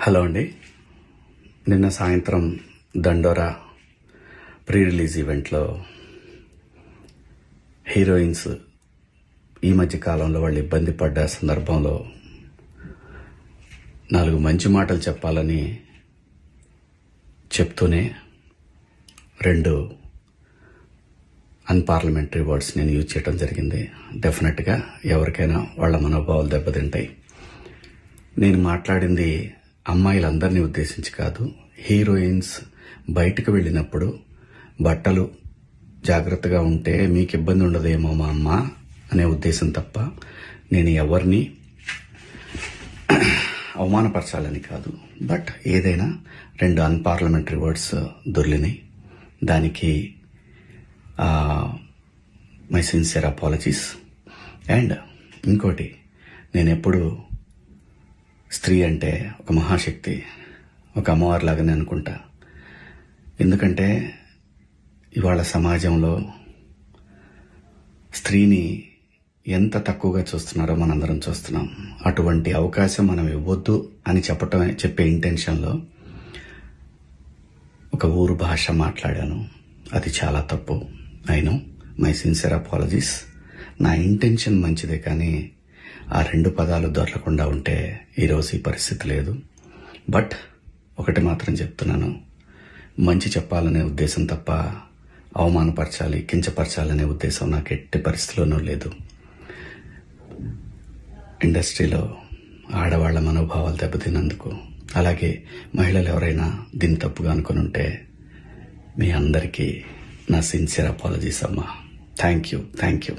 Hello అండి. నిన్న సాయంత్రం దండోరా ప్రీ రిలీజ్ ఈవెంట్లో హీరోయిన్స్ ఈ మధ్య కాలంలో వాళ్ళు ఇబ్బంది పడ్డ సందర్భంలో 4 మంచి మాటలు చెప్పాలని చెప్తూనే 2 అన్పార్లమెంటరీ వర్డ్స్ నేను యూజ్ చేయడం జరిగింది. డెఫినెట్గా ఎవరికైనా వాళ్ళ మనోభావాలు దెబ్బతింటాయి. నేను మాట్లాడింది అమ్మాయిలందరినీ ఉద్దేశించి కాదు. హీరోయిన్స్ బయటకు వెళ్ళినప్పుడు బట్టలు జాగ్రత్తగా ఉంటే మీకు ఇబ్బంది ఉండదేమో మా అమ్మ అనే ఉద్దేశం తప్ప నేను ఎవరిని అవమానపరచాలని కాదు. బట్ ఏదైనా 2 అన్పార్లమెంటరీ వర్డ్స్ దొర్లినాయి. దానికి మై సిన్సియర్ అపాలజీస్. అండ్ ఇంకోటి, నేను ఎప్పుడు స్త్రీ అంటే ఒక మహాశక్తి, ఒక అమ్మవారిలాగానే అనుకుంటా. ఎందుకంటే ఇవాళ సమాజంలో స్త్రీని ఎంత తక్కువగా చూస్తున్నారో మనందరం చూస్తున్నాం. అటువంటి అవకాశం మనం ఇవ్వద్దు అని చెప్పే ఇంటెన్షన్లో ఒక ఊరు భాష మాట్లాడాను. అది చాలా తప్పు. I know, my sincere apologies. నా ఇంటెన్షన్ మంచిదే, కానీ ఆ 2 పదాలు దొరకకుండా ఉంటే ఈరోజు ఈ పరిస్థితి లేదు. బట్ ఒకటి మాత్రం చెప్తున్నాను, మంచి చెప్పాలనే ఉద్దేశం తప్ప అవమానపరచాలి, కించపరచాలనే ఉద్దేశం నాకు ఎట్టి పరిస్థితిలోనూ లేదు. ఇండస్ట్రీలో ఆడవాళ్ల మనోభావాలు దెబ్బతిన్నందుకు, అలాగే మహిళలు ఎవరైనా దీన్ని తప్పుగా అనుకుని ఉంటే మీ అందరికీ నా సిన్సియర్ అపాలజీస్ అమ్మా. Thank you.